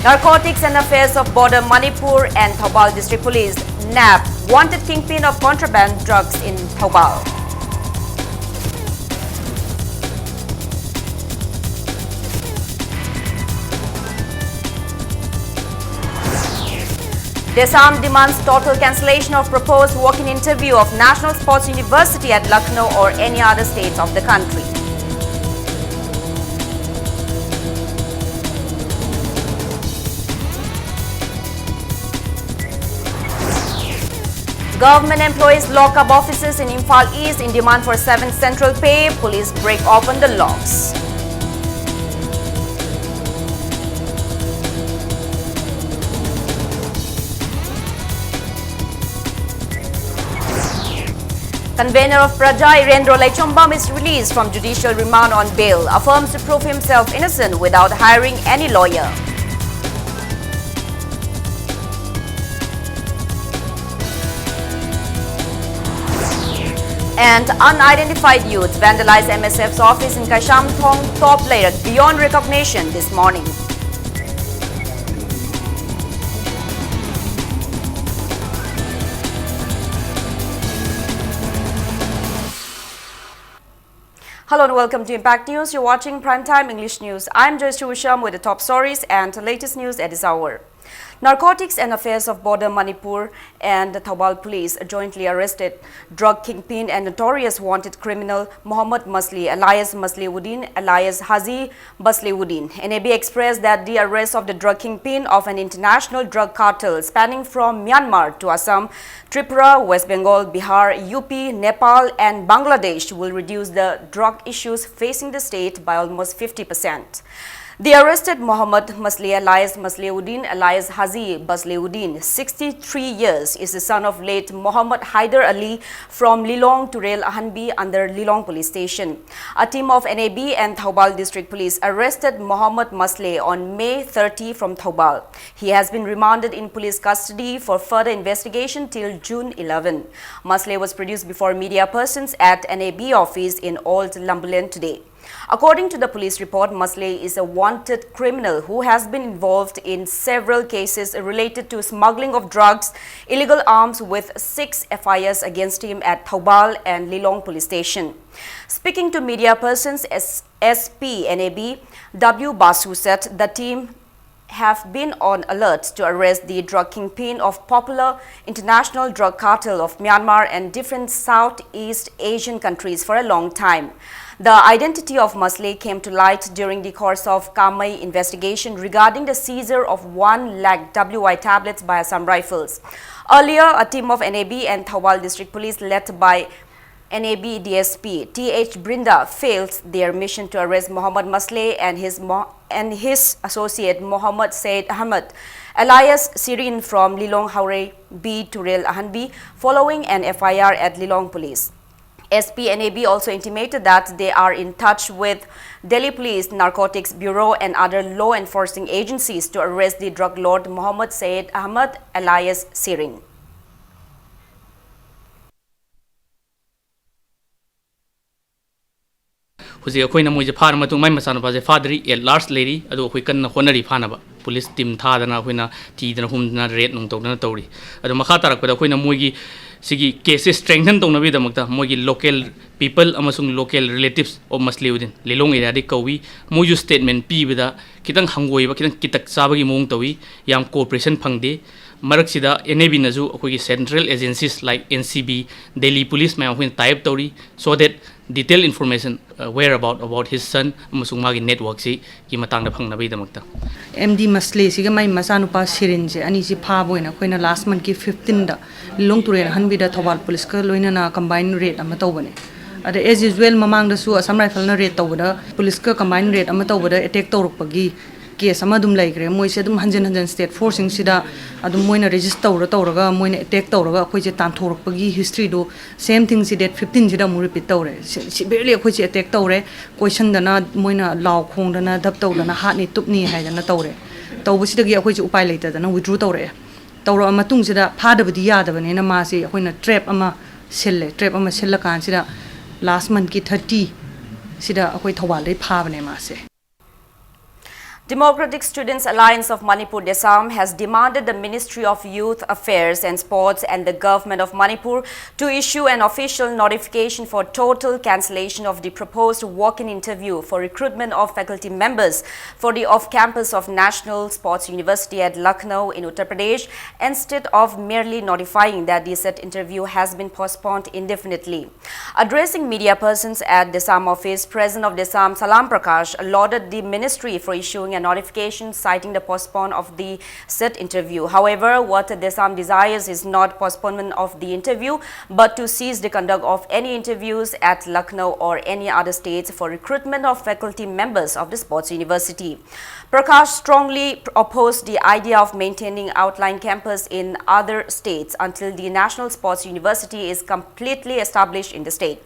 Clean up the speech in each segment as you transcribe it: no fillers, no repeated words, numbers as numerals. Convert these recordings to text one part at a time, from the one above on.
Narcotics and Affairs of Border Manipur and Thoubal District Police (NAP) wanted kingpin of contraband drugs in Thoubal. Desam demands total cancellation of proposed walk-in interview of National Sports University at Lucknow or any other state of the country. Government employees lock up offices in Imphal East in demand for 7th central pay. Police break open the locks. Convener of Praja, Irendro Laichombam, is released from judicial remand on bail, affirms to prove himself innocent without hiring any lawyer. And unidentified youth vandalized MSF's office in Kaishamthong, top layer beyond recognition this morning. Hello and welcome to Impact News. You're watching Primetime English News. I'm Joyce Chusham with the top stories and the latest news at this hour. Narcotics and Affairs of Border Manipur and the Thoubal Police jointly arrested drug kingpin and notorious wanted criminal Mohammed Masli alias Masliuddin alias Haji Basliuddin. NAB expressed that the arrest of the drug kingpin of an international drug cartel spanning from Myanmar to Assam, Tripura, West Bengal, Bihar, UP, Nepal and Bangladesh will reduce the drug issues facing the state by almost 50%. The arrested Mohammed Masli alias Masliuddin alias Haji Basliuddin, 63 years, is the son of late Mohammed Haider Ali from Lilong to Rail Ahanbi under Lilong Police Station. A team of NAB and Thoubal District Police arrested Mohammed Masli on May 30 from Thoubal. He has been remanded in police custody for further investigation till June 11. Masli was produced before media persons at NAB office in Old Lumberland today. According to the police report, Masli is a wanted criminal who has been involved in several cases related to smuggling of drugs, illegal arms, with 6 FIRs against him at Thoubal and Lilong Police Station. Speaking to media persons, SP NAB W. Basu said the team have been on alert to arrest the drug kingpin of popular international drug cartel of Myanmar and different Southeast Asian countries for a long time. The identity of Masli came to light during the course of Kamai investigation regarding the seizure of 1 lakh WI tablets by Assam Rifles. Earlier, a team of NAB and Thoubal District Police led by NAB DSP TH Brinda failed their mission to arrest Mohammed Masli and his associate Mohammed Said Ahmed alias Sirin from Lilong Haure B to Rail Ahanbi following an FIR at Lilong Police. SP NAB also intimated that they are in touch with Delhi Police Narcotics Bureau and other law enforcing agencies to arrest the drug lord Mohammed Said Ahmed alias Sirin. Huzi akoi na moje phar matung mai masana paje fadri a large lady adu akoi kan honari phanaba police team tha dana akoi na ti dana hum na red nung tok na tori adu makha tarak pada akoi na moigi sigi cases strengthen tong na bi damakta moigi local people amasung local relatives of Masliuddin Lilong area di kawi moju statement pi bida kitang hangoi ba kitang kitak sabagi mong tawi yam cooperation phangde Maraksida NAB Nazu akoi central agencies like NCB Delhi Police may when type tori so that detailed information whereabout about his son amasung magi network si ki matang na phangna bi damakta MD Masli siga mai masanupa Sirin je ani si pha boina koina last month ki 15 da Lilong to Rail Ahanbi da Thoubal Police ka loina na combined rate ama tawbane ada as usual mamang da su Assam Rifle na rate tawbada police ka combined rate ama tawbada attack tawrukpagi case ama dum laikre moi se dum hanjan state forcing sida adum moina register tawraga moina attack tawraga khoi je tan thorukpagi history do same thing si date 15 sida mu repeat tawre severely khoi je attack tawre question dana moina law khong dana dap tawdana hat ni tupni haidana tawre tawbusida gi khoi je upai leita dana withdraw tawre tawra ama tung sida phadabadi yadabane na ma se khoina trap ama silla kan sida last month ki 30 sida khoi Thoubal dai phabane ma se. Democratic Students Alliance of Manipur Desam has demanded the Ministry of Youth Affairs and Sports and the Government of Manipur to issue an official notification for total cancellation of the proposed walk-in interview for recruitment of faculty members for the off-campus of National Sports University at Lucknow in Uttar Pradesh, instead of merely notifying that the said interview has been postponed indefinitely. Addressing media persons at Desam office, President of Desam Salam Prakash lauded the ministry for issuing a notification citing the postponement of the said interview. However, what Desam desires is not postponement of the interview, but to cease the conduct of any interviews at Lucknow or any other states for recruitment of faculty members of the sports university. Prakash strongly opposed the idea of maintaining outlying campus in other states until the National Sports University is completely established in the state.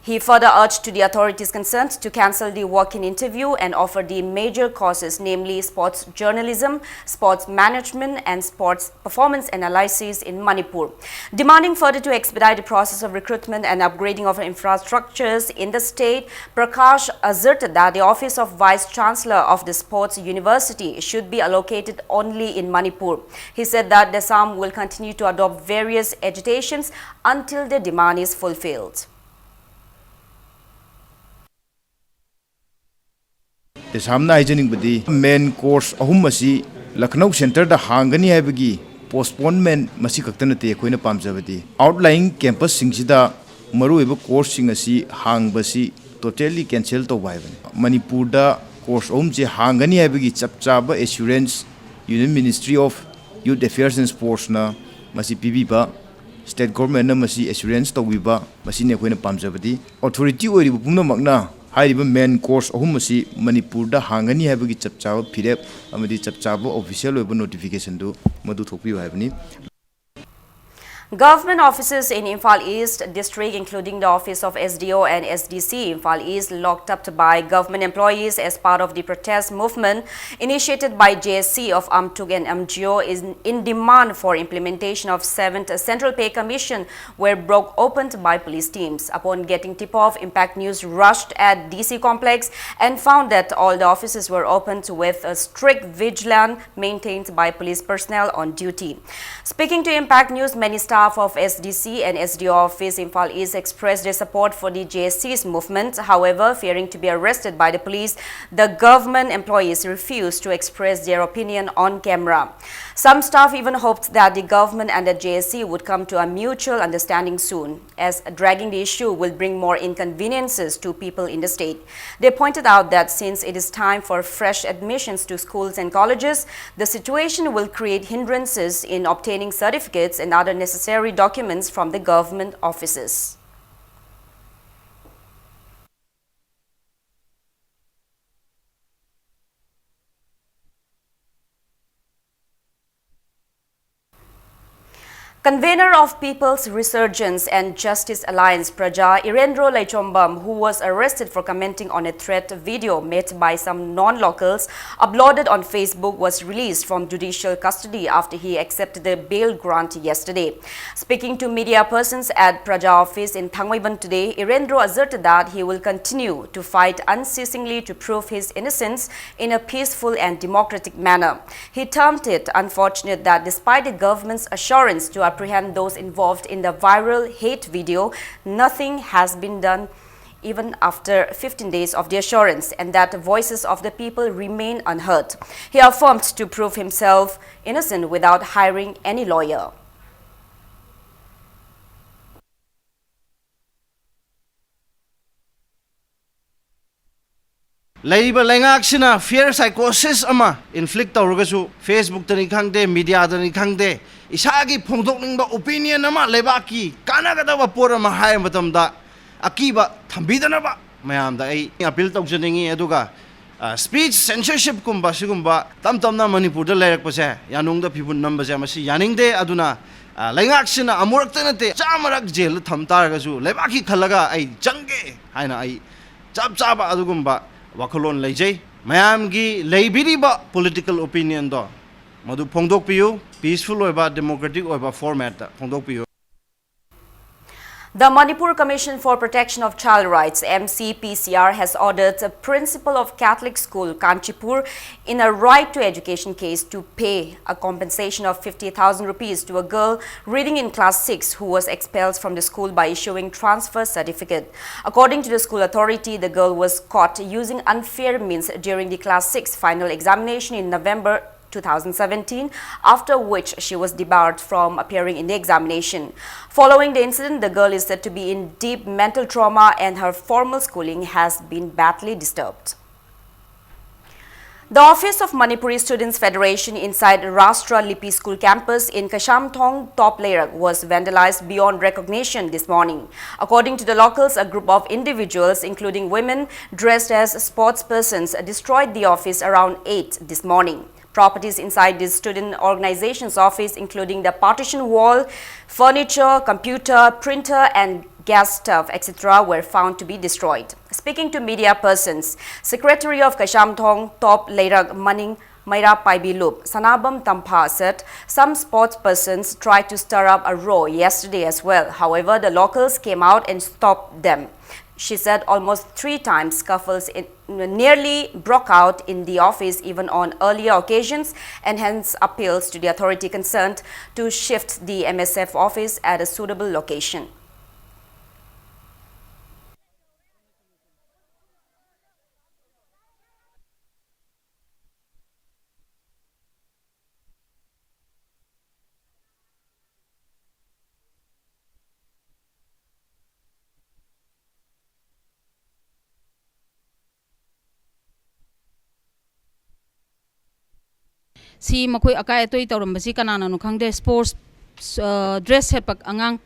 He further urged to the authorities concerned to cancel the walk-in interview and offer the major courses, namely sports journalism, sports management and sports performance analysis in Manipur. Demanding further to expedite the process of recruitment and upgrading of infrastructures in the state, Prakash asserted that the office of Vice Chancellor of the Sports University should be allocated only in Manipur. He said that Desam will continue to adopt various agitations until the demand is fulfilled. Desamna hygienic budi main course ahumasi Lucknow Center da hangani haibagi postponement masi kaktanate koina pamjabadi outlying campus singsida maruiba course singasi hangbasi totally cancel to baibani Manipur da course je hangani haibagi chapchaba assurance Union Ministry of Youth Affairs and Sports na masi pibiba state government na masi assurance to wiba masi ne koina pamjabadi authority oiribu pumna magna हाइरिबा main course अहुमसी मणिपुर दा हांगनी हाबगी चपचाव फिरेप अमदी चपचाव official web notification दु मदु थोकपियो हाबनी Government offices in Imphal East district, including the office of SDO and SDC Imphal East, locked up by government employees as part of the protest movement initiated by JSC of Amtug and MGO is in demand for implementation of 7th Central Pay Commission were broke open by police teams. Upon getting tip-off, Impact News rushed at DC complex and found that all the offices were opened with a strict vigilance maintained by police personnel on duty. Speaking to Impact News, many staff of SDC and SDO office Imphal East expressed their support for the JSC's movement. However, fearing to be arrested by the police, the government employees refused to express their opinion on camera. Some staff even hoped that the government and the JSC would come to a mutual understanding soon, as dragging the issue will bring more inconveniences to people in the state. They pointed out that since it is time for fresh admissions to schools and colleges, the situation will create hindrances in obtaining certificates and other necessary documents from the government offices. Convener of People's Resurgence and Justice Alliance Praja Irendro Laichombam, who was arrested for commenting on a threat video made by some non-locals uploaded on Facebook, was released from judicial custody after he accepted the bail grant yesterday. Speaking to media persons at Praja office in Thangwaiban today, Irendro asserted that he will continue to fight unceasingly to prove his innocence in a peaceful and democratic manner. He termed it unfortunate that despite the government's assurance to apprehend those involved in the viral hate video, nothing has been done even after 15 days of the assurance, and that the voices of the people remain unheard. He affirmed to prove himself innocent without hiring any lawyer. Labor Langaxina, fear psychosis ama, inflict orgasu, Facebook tani kangde, media tani kangde, Isagi Pongdok opinion ama, Lebaki, Kanagada Pora Mahai Matamda, Akiba, Tambidanaba, Mayam, the appeal to Janingi Eduga, speech censorship kumba, Sigumba, Tamtamna Manipur, the Larek Pose, Yanung the people numbers Yamasi, Yaning de Aduna, Langaxina, Amurtanate, Chamarak jail, Tamtaragazu, Lebaki Kalaga, I Jange, I Chaba Adugumba. Wakolon lejay mayam gi leibiriba political opinion do madu phongdok piu peaceful oiba democratic oiba format da phongdok piu. The Manipur Commission for Protection of Child Rights (MCPCR) has ordered a principal of Catholic school Kanchipur in a right to education case to pay a compensation of 50,000 rupees to a girl reading in class 6 who was expelled from the school by issuing transfer certificate. According to the school authority, the girl was caught using unfair means during the class 6 final examination in November 2017, after which she was debarred from appearing in the examination. Following the incident, the girl is said to be in deep mental trauma and her formal schooling has been badly disturbed. The office of Manipuri Students Federation inside Rashtra Lipi School campus in Kashamthong, Top Leirak was vandalized beyond recognition this morning. According to the locals, a group of individuals, including women dressed as sportspersons, destroyed the office around 8 this morning. Properties inside this student organization's office, including the partition wall, furniture, computer, printer and gas stove, etc., were found to be destroyed. Speaking to media persons, Secretary of Kashamthong Top Leirak Maning Maira Paibilup, Sanabam Tampa said some sports persons tried to stir up a row yesterday as well. However, the locals came out and stopped them. She said almost 3 times scuffles nearly broke out in the office even on earlier occasions, and hence appeals to the authority concerned to shift the MSF office at a suitable location. Si makoi akai atoi tawrambasi kanana no khangde sports dress sepak angang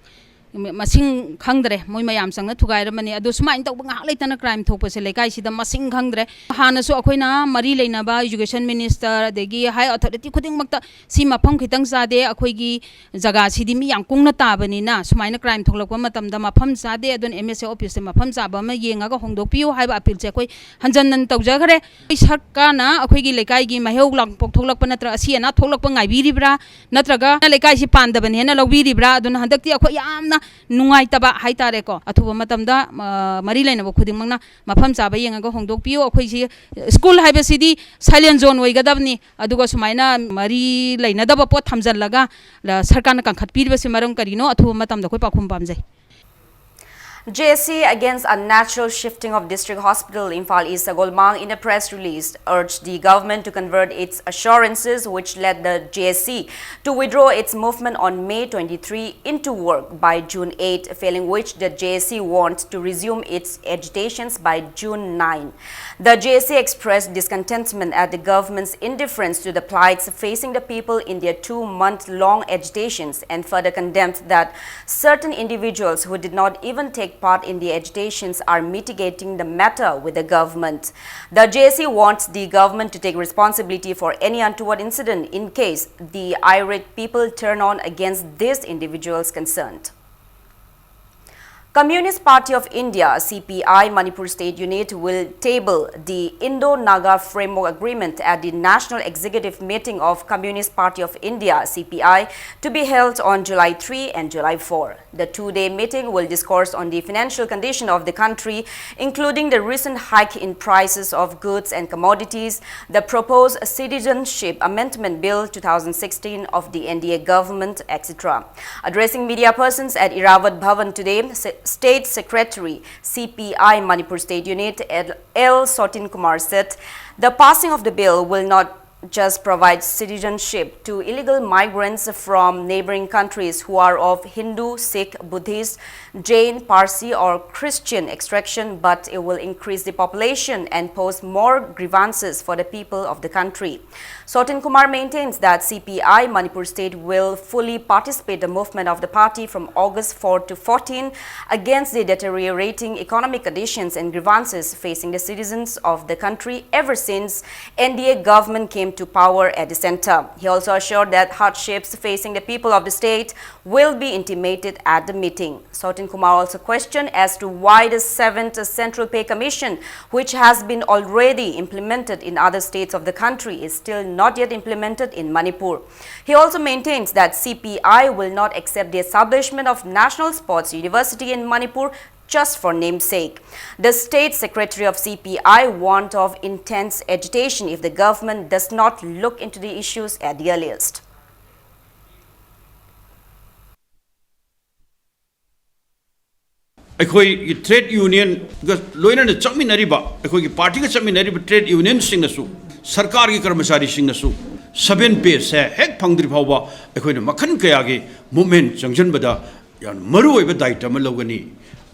masing khangdre moi mayam sangna thugai ramani adu sumain tawba ngak leitana crime thokpase lekai sida masing khangdre hana su akoina mari leina ba education minister degi high authority khuding makta si mafam khitang sade akoigi jaga sidi mi yang kungna tabani na sumaina crime thoklakwa matamda mafam sade adun MSA office se mafam saba ma yengaga hongdokpiu haiba appeal che koi hanjannan tawjagare sarkana akoigi lekai gi maheu lang pok thoklakpa natra asiana thoklakpa ngaibiribra natraga lekai si pandabani na lawbiribra adun handakti akoi yamna nungai taba haitare ko athuba matamda mari laina bo khuding mangna mafam chaba yengaga hongdok piyo akhoi si school haiba sidi silent zone oi gadabni aduga sumaina mari laina daba pot thamjallaga sarkana kangkhat pirba se maram karino athuba matamda khoi pakhum pamjai. JSC against unnatural shifting of district hospital Imphal East Sagolmang in a press release urged the government to convert its assurances which led the JSC to withdraw its movement on May 23 into work by June 8, failing which the JSC wants to resume its agitations by June 9. The JSC expressed discontentment at the government's indifference to the plights facing the people in their 2-month-long agitations and further condemned that certain individuals who did not even take part in the agitations are mitigating the matter with the government. The JSC wants the government to take responsibility for any untoward incident in case the irate people turn on against these individuals concerned. Communist Party of India (CPI) Manipur State Unit will table the Indo-Naga Framework Agreement at the National Executive Meeting of Communist Party of India (CPI) to be held on July 3 and July 4. The 2-day meeting will discourse on the financial condition of the country, including the recent hike in prices of goods and commodities, the proposed Citizenship Amendment Bill 2016 of the NDA government, etc. Addressing media persons at Iravat Bhavan today, State Secretary, CPI Manipur State Unit L. Sotin Kumar said the passing of the bill will not just provide citizenship to illegal migrants from neighboring countries who are of Hindu, Sikh, Buddhist, Jain, Parsi or Christian extraction, but it will increase the population and pose more grievances for the people of the country. Sotin Kumar maintains that CPI Manipur State will fully participate in the movement of the party from August 4 to 14 against the deteriorating economic conditions and grievances facing the citizens of the country ever since NDA government came came to power at the center. He also assured that hardships facing the people of the state will be intimated at the meeting. Sautin Kumar also questioned as to why the 7th Central Pay Commission, which has been already implemented in other states of the country, is still not yet implemented in Manipur. He also maintains that CPI will not accept the establishment of National Sports University in Manipur just for namesake. The State Secretary of CPI warned of intense agitation if the government does not look into the issues at the earliest. अखोई trade union लोइना चमिनरिबा अखोई party का चमिनरिबा trade union सिंगसु सरकार की कर्मचारी सिंगसु 7 पे से हेक फंगद्रि फावबा अखोइना मखन कयागे मूवमेंट चंगजनबदा यान मरु ओइबा दायित्व अमा लौगनी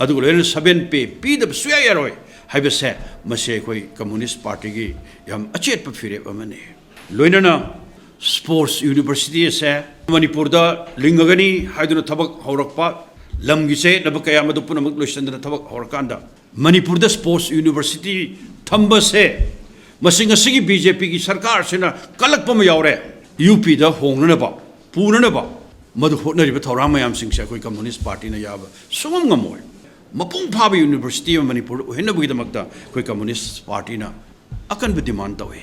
अदु लोइना 7 पे पीदब सुया यारोय हाइबसे मसे अखोई कम्युनिस्ट पार्टी की याम अचेत फिरे अमने लोइना स्पोर्ट्स यूनिवर्सिटी से मणिपुर दा लिंगगनी हाइदुना थबक हौरकपा लमगी से नब कया मदु पुनमक लोइसंदना थबक हौरकांदा मणिपुर दा स्पोर्ट्स यूनिवर्सिटी थंब से मसिंग असिगी बीजेपी की सरकार सेना कलकप में यावरे यूपी दा होंगनबा पूननबा मदु होटनरिबा थौराम मयाम सिंग से कोई कम्युनिस्ट पार्टी ने याब सुगम गमोय मपुंग फाबा यूनिवर्सिटी में मणिपुर हेनबुगिदमक्ता कोई कम्युनिस्ट पार्टी ना अकन डिमांड तवे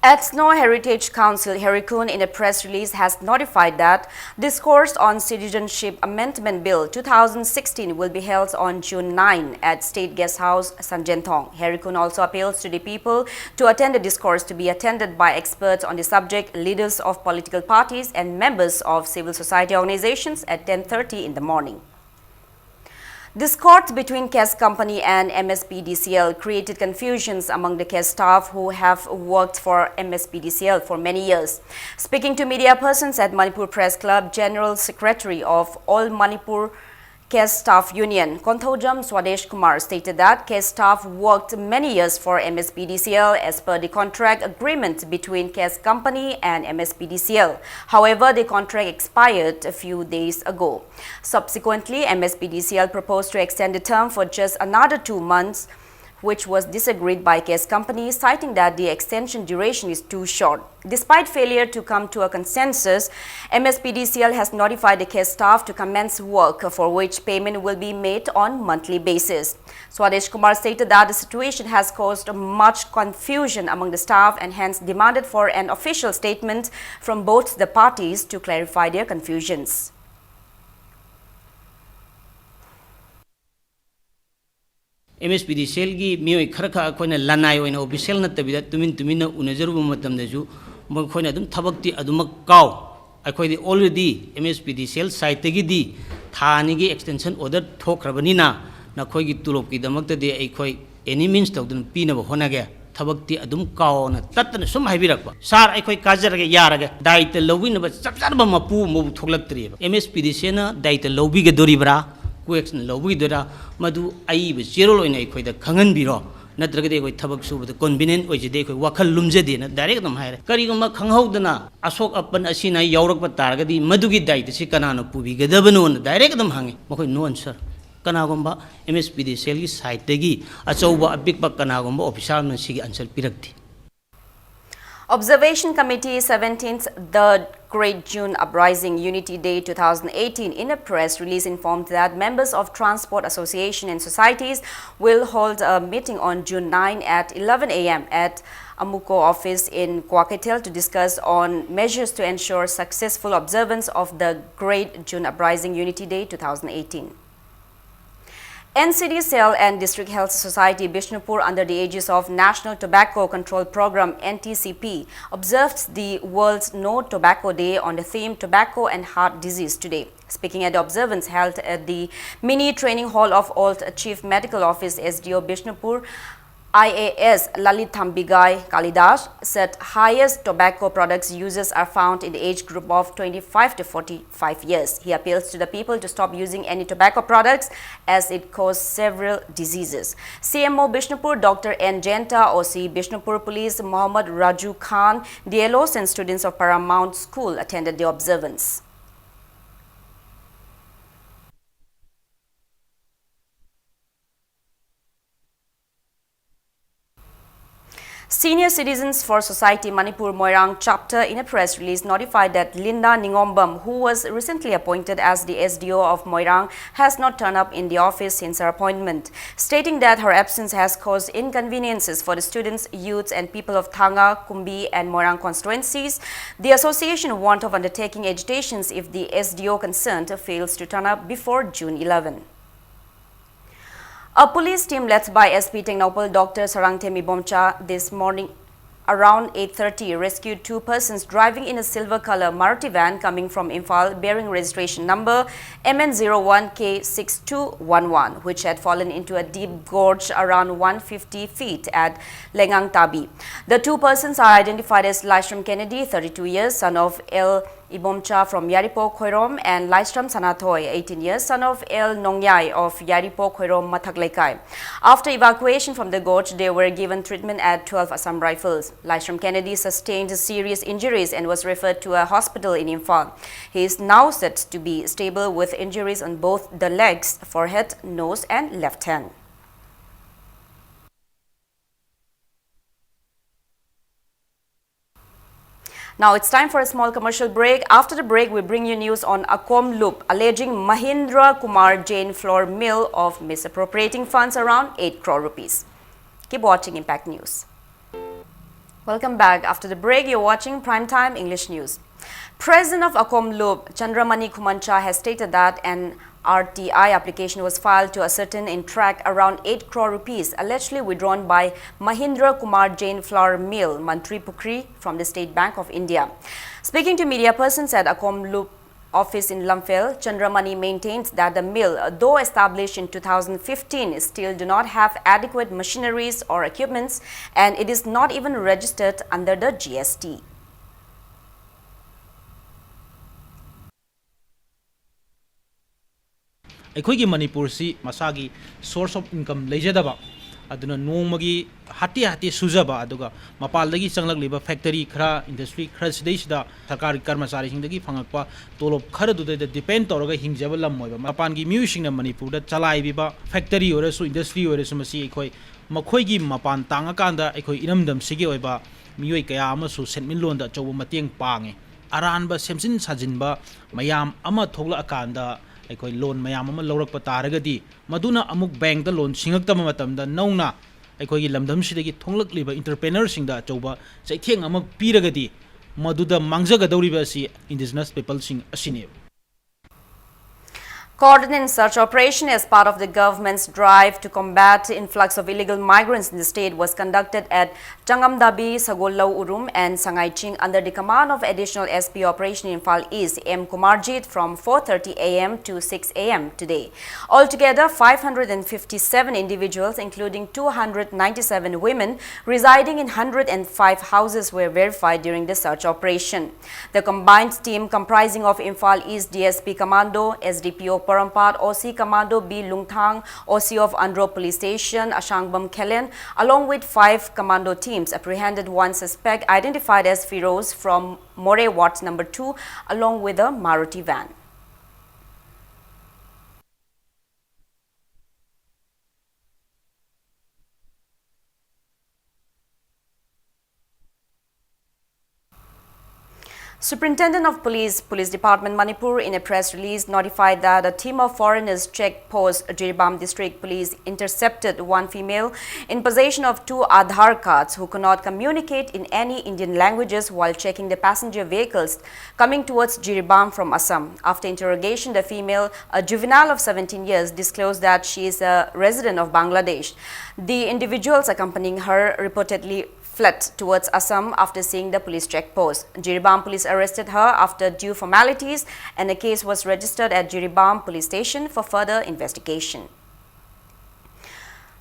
Ethno Heritage Council, Herikun, in a press release has notified that discourse on Citizenship Amendment Bill 2016 will be held on June 9 at State Guest House, Sanjentong. Herikun also appeals to the people to attend the discourse to be attended by experts on the subject, leaders of political parties and members of civil society organizations at 10:30 in the morning. Discord between KES company and MSPDCL created confusions among the KES staff who have worked for MSPDCL for many years. Speaking to media persons at Manipur Press Club, General Secretary of All Manipur KES Staff Union, Konthodjam Swadesh Kumar, stated that KES staff worked many years for MSPDCL as per the contract agreement between KES company and MSPDCL. However, the contract expired a few days ago. Subsequently, MSPDCL proposed to extend the term for just another 2 months, which was disagreed by KES company, citing that the extension duration is too short. Despite failure to come to a consensus, MSPDCL has notified the KES staff to commence work, for which payment will be made on monthly basis. Swadesh Kumar stated that the situation has caused much confusion among the staff and hence demanded for an official statement from both the parties to clarify their confusions. MSPDCL की मियोई खरखा अखोइना लनाई ओइना official नतबिदा Tumin उनजरुब मतमदजु मखोइना अदुम थबक्ति अदुमक काव अखोइदि already MSPDCL site दी थानी की extension order थोखरबनिना नखोइगी तुलोब की दमक्तदि अखोइ any means तौदन पीनब होनागे थबक्ति अदुम कावना तत्तन सुम हाइबिरकबा सार अखोइ काजरगे यारगे दायित्व लौबिनब चपचारब मपु मबु थोकलक्तरिबा MSPDCL ना दायित्व लौबिगे दोरिब्रा क्वेक्सन लौबिदरा मधु आईब जेरो लोइना अखोइदा खंगनबिरो नत्रगदे अखोइ थबक सुबद कन्वीनियंट ओइजदे अखोइ वखल लुमजदेना डायरेक्ट दम हायरे करिगुमा खंगहौदना अशोक अपन असिना यौरकप तारगदि मधुगी दायित्वसि कनानो पुबिगदबनो डायरेक्ट दम हांगे मखोइ नो आंसर कनागुम्बा MSPDCL की साइटगी अचौबा अपिकपा कनागुम्बा ऑफिसर न सिगी answer पिरक्ति Observation Committee 17th The Great June Uprising Unity Day 2018 in a press release informed that members of Transport Association and societies will hold a meeting on June 9 at 11 a.m. at Amuko office in Kwaketel to discuss on measures to ensure successful observance of the Great June Uprising Unity Day 2018. NCD Cell and District Health Society Bishnupur, under the aegis of National Tobacco Control Program NTCP, observed the World's No Tobacco Day on the theme Tobacco and Heart Disease today. Speaking at the observance held at the mini training hall of Old Chief Medical Office SDO Bishnupur, IAS Lalit Thambigai Kalidas said highest tobacco products users are found in the age group of 25 to 45 years. He appeals to the people to stop using any tobacco products as it causes several diseases. CMO Bishnupur Dr. N. Jenta, OC Bishnupur Police Mohammad Raju Khan, DLOs and students of Paramount School attended the observance. Senior Citizens for Society Manipur Moirang chapter in a press release notified that Linda Ningombam, who was recently appointed as the SDO of Moirang, has not turned up in the office since her appointment, stating that her absence has caused inconveniences for the students, youths and people of Thanga, Kumbi and Moirang constituencies. The association warned of undertaking agitations if the SDO concerned fails to turn up before June 11. A police team led by SP Technopal Dr. Sarangthemi Bomcha this morning around 8:30 rescued two persons driving in a silver color Maruti van coming from Imphal bearing registration number MN01K6211, which had fallen into a deep gorge around 150 feet at Lengang Tabi. The two persons are identified as Laishram Kennedy, 32 years, son of L. Ibomcha from Yaripo Khoirom, and Laishram Sanathoy, 18 years, son of El Nongyai of Yaripo Khoirom Mathaklekai. After evacuation from the gorge, they were given treatment at 12 Assam Rifles. Laishram Kennedy sustained serious injuries and was referred to a hospital in Imphal. He is now said to be stable with injuries on both the legs, forehead, nose and left hand. Now it's time for a small commercial break. After the break, we bring you news on Akom Loop alleging Mahindra Kumar Jain flour mill of misappropriating funds around 8 crore rupees. Keep watching Impact News. Welcome back. After the break, you're watching Primetime English News. President of Akom Loop, Chandramani Kumancha, has stated that an RTI application was filed to ascertain in track around 8 crore rupees allegedly withdrawn by Mahindra Kumar Jain flour mill, Mantri Pukri, from the State Bank of India. Speaking to media persons at Akom Loop office in Lamphel, Chandramani maintains that the mill, though established in 2015, still do not have adequate machineries or equipments, and it is not even registered under the GST. ꯑꯩꯈꯣꯏꯒꯤ ꯃꯅꯤꯄꯨꯔꯁꯤ ꯃꯁꯥꯒꯤ source of income ꯂꯩꯖꯗꯕ ꯑꯗꯨꯅ ꯅꯣꯡꯃꯒꯤ ꯍꯥꯇꯤ ꯁꯨꯖꯕ ꯑꯗꯨꯒ ꯃꯄꯥꯟꯗꯒꯤ ꯆꯪꯂꯛꯂꯤꯕ factory ꯈꯔ industry ꯈꯔ ꯁꯤꯗꯩꯁꯤꯗ ꯁꯔꯀꯥꯔꯒꯤ ꯀꯔꯃꯆꯥꯔꯤꯁꯤꯡꯗꯒꯤ ꯐꯪꯉꯛꯄ ꯇꯣꯂꯣꯞ ꯈꯔꯗꯨꯗ ꯗꯤꯄꯦꯟ ꯇꯧꯔꯒ ꯍꯤꯡꯖꯕ ꯂꯝ ꯑꯣꯏꯕ ꯃꯄꯥꯟꯒꯤ ꯃꯤꯑꯣꯏꯁꯤꯡꯅ ꯃꯅꯤꯄꯨꯔꯗ ꯆꯂꯥꯏꯕꯤꯕ ꯐꯦꯛꯇꯔꯤ ꯑꯣꯏꯔꯁꯨ ꯏꯟꯗꯁꯇ꯭ꯔꯤ ꯑꯣꯏꯔꯁꯨ ꯃꯁꯤ ꯑꯩꯈꯣꯏ ꯃꯈꯣꯏꯒꯤ ꯃꯄꯥꯟ ꯇꯥꯡꯉꯀꯥꯟꯗ ꯑꯩꯈꯣꯏ ꯏꯔꯝꯗꯝꯁꯤꯒꯤ ꯑꯣꯏꯕ ꯃꯤꯑꯣꯏ ꯀꯌꯥ ꯑꯃꯁꯨ ꯁꯦꯟꯃꯤꯠꯂꯣꯟꯗ ꯑꯆꯧꯕ ꯃꯇꯦꯡ ꯄꯥꯡꯉꯦ ꯑꯔꯥꯟꯕ ꯁꯦꯝꯖꯤꯟ ꯁꯥꯖꯤꯟꯕ ꯃꯌꯥꯝ ꯑꯃ ꯊꯣꯛꯂꯛꯑꯀꯥꯟꯗ ꯑꯩꯈꯣꯏ ꯂꯣꯟ ꯃꯌꯥꯝ ꯑꯃ ꯂꯧꯔꯛꯄ ꯇꯥꯔꯒꯗꯤ ꯃꯗꯨꯅ ꯑꯃꯨꯛ ꯕꯦꯡꯛꯇ ꯂꯣꯟ ꯁꯤꯡꯉꯛꯇꯕ ꯃꯇꯝꯗ ꯅꯧꯅ ꯑꯩꯈꯣꯏꯒꯤ ꯂꯝꯗꯝꯁꯤꯗꯒꯤ ꯊꯣꯛꯂꯛꯂꯤꯕ ꯏꯟꯇꯔꯄ꯭ꯔꯦꯅꯔꯁꯤꯡꯗ ꯑꯆꯧꯕ ꯆꯩꯊꯦꯡ ꯑꯃ ꯄꯤꯔꯒꯗꯤ ꯃꯗꯨꯗ ꯃꯥꯡꯖꯒꯗꯧꯔꯤꯕ ꯑꯁꯤ indigenous ꯄꯤꯄꯜꯁꯤꯡ ꯑꯁꯤꯅꯦꯕ. Coordinated search operation as part of the government's drive to combat influx of illegal migrants in the state was conducted at Changamdabi, Sagollau Urum and Sangaiching under the command of Additional SP Operation Imphal East M. Kumarjit from 4:30 a.m. to 6 a.m. today. Altogether, 557 individuals, including 297 women, residing in 105 houses were verified during the search operation. The combined team comprising of Imphal East DSP Commando, SDPO Parampat, OC Commando B. Lungthang, OC of Andro Police Station, Ashangbam Kelen, along with 5 commando teams, apprehended one suspect identified as Firoz from More Watts number 2, along with a Maruti van. Superintendent of Police, Police Department Manipur, in a press release notified that a team of foreigners checked post Jiribam District Police intercepted one female in possession of 2 Aadhaar cards who could not communicate in any Indian languages while checking the passenger vehicles coming towards Jiribam from Assam. After interrogation, the female, a juvenile of 17 years, disclosed that she is a resident of Bangladesh. The individuals accompanying her reportedly fled towards Assam after seeing the police checkpost. Jiribam police arrested her after due formalities and a case was registered at Jiribam police station for further investigation.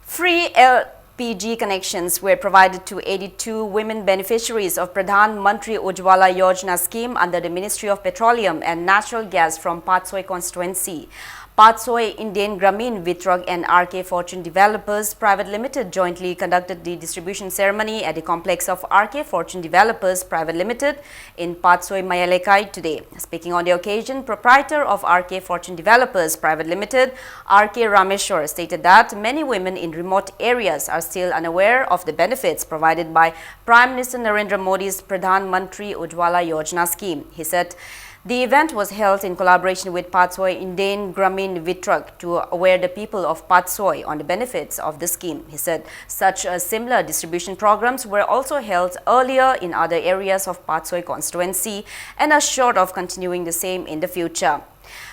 Free LPG connections were provided to 82 women beneficiaries of Pradhan Mantri Ujjwala Yojana scheme under the Ministry of Petroleum and Natural Gas from Patsoi constituency. Patsoi Indian Gramin Vitrak and RK Fortune Developers Private Limited jointly conducted the distribution ceremony at the complex of RK Fortune Developers Private Limited in Patsoi Mayalekai today. Speaking on the occasion, proprietor of RK Fortune Developers Private Limited, RK Rameshwar, stated that many women in remote areas are still unaware of the benefits provided by Prime Minister Narendra Modi's Pradhan Mantri Ujjwala Yojana scheme. He said the event was held in collaboration with Patsoi Indian Gramin Vitrak to aware the people of Patsoi on the benefits of the scheme. He said such similar distribution programs were also held earlier in other areas of Patsoi constituency and are sure of continuing the same in the future.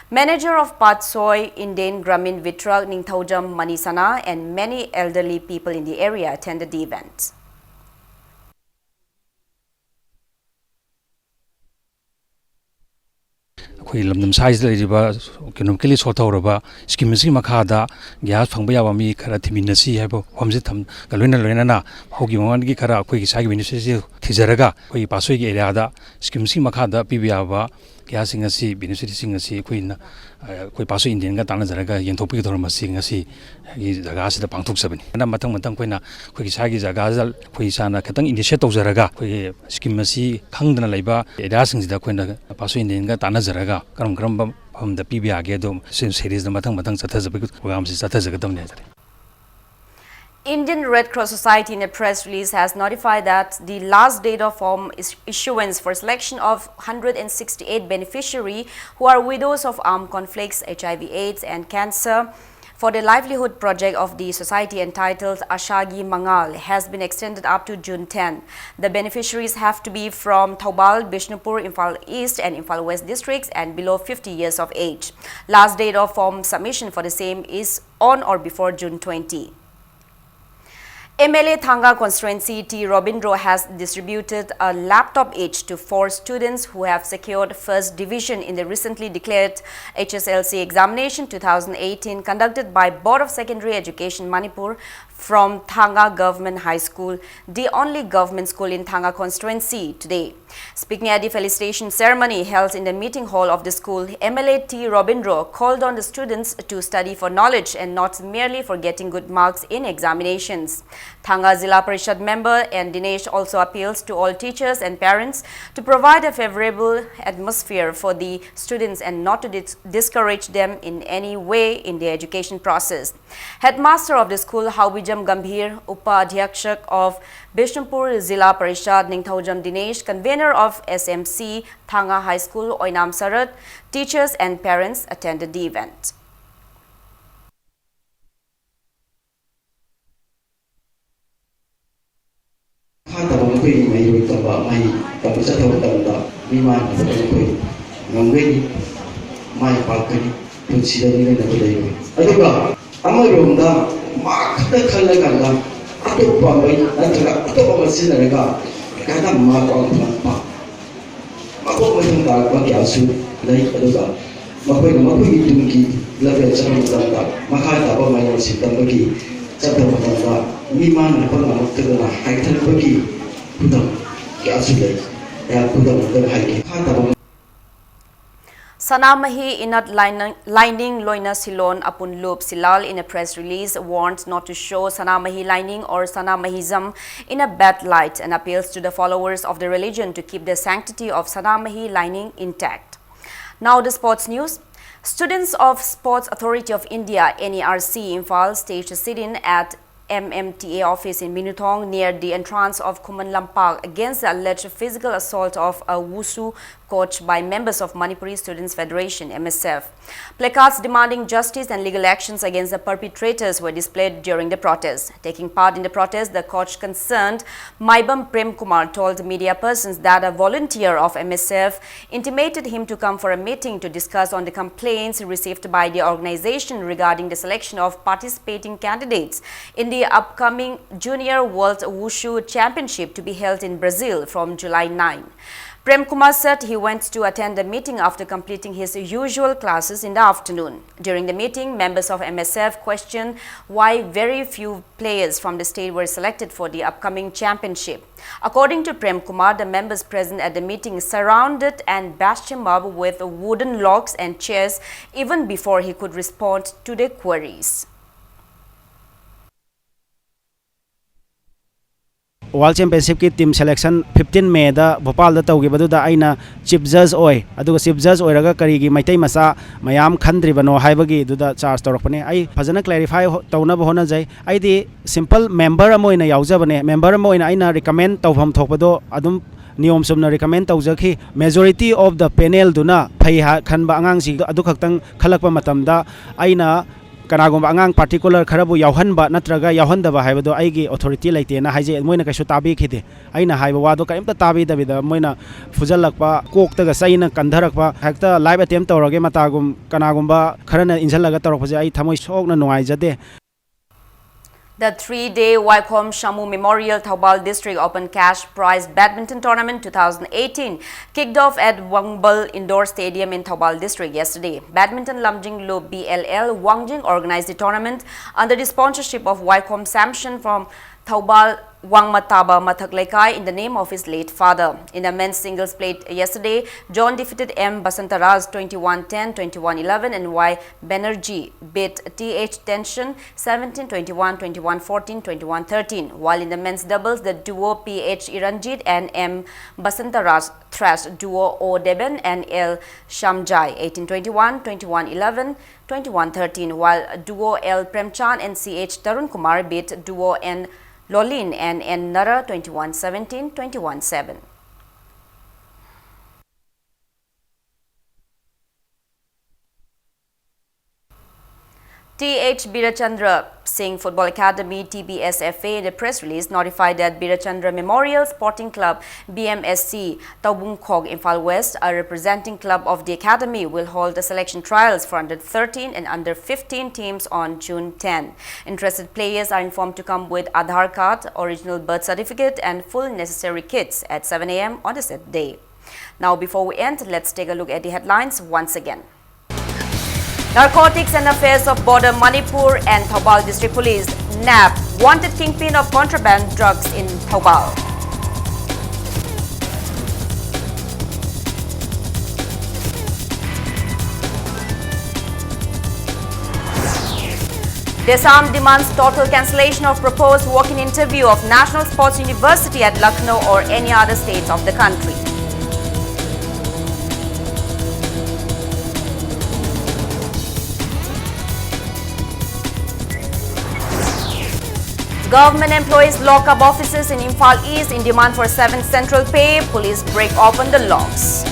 Manager of Patsoi Indian Gramin Vitrak Ningthaujam Manisana and many elderly people in the area attended the event. ꯑꯩꯈꯣꯏ ꯂꯝꯗꯝ ꯁꯥꯏꯁꯤꯗ ꯂꯩꯔꯤꯕ economically ꯁꯣꯊꯍꯧꯔꯕ scheme ꯑꯁꯤꯒꯤ ꯃꯈꯥꯗ gas ꯐꯪꯕ ꯌꯥꯕ ꯃꯤ ꯈꯔ ꯊꯤꯃꯤꯟꯅꯁꯤ ꯍꯥꯏꯕ ꯋꯥꯐꯝꯁꯤ ꯊꯝꯒ ꯂꯣꯏꯅꯅ ꯍꯧꯈꯤ ꯃꯃꯥꯡꯗꯒꯤ ꯈꯔ ꯑꯩꯈꯣꯏꯒꯤ ꯁꯥꯏꯒꯤ ꯕꯦꯅꯤꯐꯤꯁꯔꯤꯁꯤ ꯊꯤꯖꯔꯒ ꯑꯩꯈꯣꯏꯒꯤ ꯄꯥꯠꯁꯣꯏꯒꯤ ꯑꯦꯔꯤꯌꯥꯗ ꯁ꯭ꯀꯤꯝꯁꯤꯒꯤ ꯃꯈꯥꯗ ꯄꯤꯕ ꯌꯥꯕ ꯒ꯭ꯌꯥꯁꯁꯤꯡ ꯑꯁꯤ ꯕꯦꯅꯤꯐꯤꯁꯔꯤꯁꯤꯡ ꯑꯁꯤ ꯑꯩꯈꯣꯏ ꯄꯥꯠꯁꯣꯏ ꯏꯟꯗꯤꯌꯟꯒ ꯇꯥꯟꯅꯖꯔꯒ ꯌꯦꯟꯊꯣꯛꯄꯒꯤ ꯊꯧꯔꯝ ꯑꯁꯤ ꯉꯁꯤꯒꯤ ꯖꯒꯥꯁꯤꯗ ꯄꯥꯡꯊꯣꯛꯆꯕꯅꯤ꯫ ꯃꯊꯪ ꯑꯩꯈꯣꯏꯅ ꯑꯩꯈꯣꯏꯒꯤ ꯁꯥꯏꯒꯤ ꯖꯒꯥꯁꯤꯗ ꯑꯩꯈꯣꯏ ꯏꯁꯥꯅ ꯈꯤꯇꯪ ꯏꯅꯤꯁꯤꯌꯦꯠ ꯇꯧꯖꯔꯒ ꯑꯩꯈꯣꯏꯒꯤ ꯁ꯭ꯀꯤꯝ ꯑꯁꯤ ꯈꯪꯗꯅ ꯂꯩꯕ ꯑꯦꯔꯤꯌꯥꯁꯤꯡꯁꯤꯗ ꯑꯩꯈꯣꯏꯅ ꯄꯥꯠꯁꯣꯏ ꯏꯟꯗꯤꯌꯟꯒ ꯇꯥꯟꯅꯖꯔꯒ ꯀꯔꯝꯕ ꯃꯐꯝꯗ ꯄꯤꯕ ꯌꯥꯒꯦ ꯑꯗꯨ ꯁꯦꯔꯤꯁꯗ ꯃꯊꯪ ꯆꯠꯊꯖꯕꯒꯤ ꯄ꯭ꯔꯣꯒ꯭ꯔꯥꯝꯁꯤ ꯆꯠꯊꯖꯒꯗꯕꯅꯤ ꯍꯥꯏꯇꯥꯔꯦ꯫ Indian Red Cross Society in a press release has notified that the last date of form issuance for selection of 168 beneficiaries who are widows of armed conflicts, HIV/AIDS and cancer for the livelihood project of the society entitled Ashagi Mangal has been extended up to June 10. The beneficiaries have to be from Thoubal, Bishnupur, Imphal East and Imphal West districts and below 50 years of age. Last date of form submission for the same is on or before June 20. MLA Thanga constituency T. Robindro has distributed a laptop each to 4 students who have secured first division in the recently declared HSLC examination 2018 conducted by Board of Secondary Education Manipur from Thanga Government High School, the only government school in Thanga constituency today. Speaking at the felicitation ceremony held in the meeting hall of the school, MLA T. Robindro called on the students to study for knowledge and not merely for getting good marks in examinations. Thanga Zilla Parishad member and Dinesh also appeals to all teachers and parents to provide a favorable atmosphere for the students and not to discourage them in any way in the education process. Headmaster of the school, Hawbijam Gambhir, Upadhyakshak of Bishnupur Zilla Parishad Ningthaujam Dinesh, convener of SMC Thanga High School Oinam Sarat, teachers and parents attended the event. Sanamahi Inat Lining Loina Silon Apun Loop Silal in a press release warned not to show Sanamahi lining or Sanamahism in a bad light and appeals to the followers of the religion to keep the sanctity of Sanamahi lining intact. Now the sports news. Students of Sports Authority of India NERC Imphal staged a sit-in at MMTA office in Minutong near the entrance of Kuman Lampak against the alleged physical assault of a Wushu coach by members of Manipuri Students Federation MSF. Placards demanding justice and legal actions against the perpetrators were displayed during the protest. Taking part in the protest, the coach concerned, Maibam Prem Kumar, told media persons that a volunteer of MSF intimated him to come for a meeting to discuss on the complaints received by the organization regarding the selection of participating candidates in the upcoming Junior World Wushu Championship to be held in Brazil from July 9. Prem Kumar said he went to attend the meeting after completing his usual classes in the afternoon. During the meeting, members of MSF questioned why very few players from the state were selected for the upcoming championship. According to Prem Kumar, the members present at the meeting surrounded and bashed him up with wooden logs and chairs even before he could respond to their queries. World Championship ki team selection 15 May da Bhopal da tawgi baduda aina chief judge oi aduga chief judge oiraga karigi maitai masa mayam khandri bano haibagi duda charge tawrakpane ai phajana clarify tawna bahona jai ai di simple member amoina yaujabane member amoina aina recommend tawfam thokpado adum niyom sumna recommend tawjaki majority of the panel duna phai khanba angang si adu khaktang khalakpa matamda aina kanagum angang particular kharabu yauhanba natraga yauhandaba haibado aigi authority laite na haije moina kaisu tabi khide aina haiba wado kaimta tabi dabida moina fujalakpa koktaga saina kandharakpa hakta live attempt tawrage matagum kanagumba kharana injalaga tawrakpaje ai thamoi sokna nuaijade. The three-day Wycombe Shamu Memorial Thoubal District Open Cash Prize Badminton Tournament 2018 kicked off at Wangbal Indoor Stadium in Thoubal District yesterday. Badminton Lamjing Lo BLL Wangjing organized the tournament under the sponsorship of Wycombe Samson from Thoubal Wangmataba Mathaklaikai in the name of his late father. In the men's singles played yesterday, John defeated M. Basantaraz 21-10, 21-11 and Y. Banerjee beat TH Tension 17-21, 21-14, 21-13. While in the men's doubles, the duo PH Iranjit and M. Basantaraz thrashed duo O. Deben and L. Shamjai 18-21, 21-11, 21-13, while duo L. Premchand and CH Tarun Kumar beat duo N. Lolin and N. Nara 21-17, 21-7. T.H. Birachandra Singh Football Academy TBSFA in a press release notified that Birachandra Memorial Sporting Club BMSC Taubung Khog Imphal West, a representing club of the academy, will hold the selection trials for under 13 and under 15 teams on June 10. Interested players are informed to come with Aadhaar card, original birth certificate and full necessary kits at 7 a.m. on the set day. Now before we end, let's take a look at the headlines once again. Narcotics and Affairs of Border Manipur and Thoubal District Police nab wanted kingpin of contraband drugs in Thoubal. Desam demands total cancellation of proposed walk-in interview of National Sports University at Lucknow or any other state of the country. Government employees lock up offices in Imphal East in demand for 7th central pay. Police break open the locks.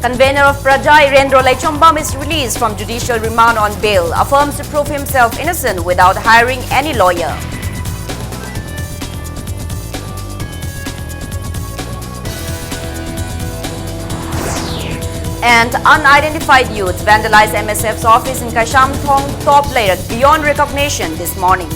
Convener of Praja, Irendro Laichombam, is released from judicial remand on bail, affirms to prove himself innocent without hiring any lawyer. And unidentified youth vandalized MSF's office in Kaishamthong top layer beyond recognition this morning.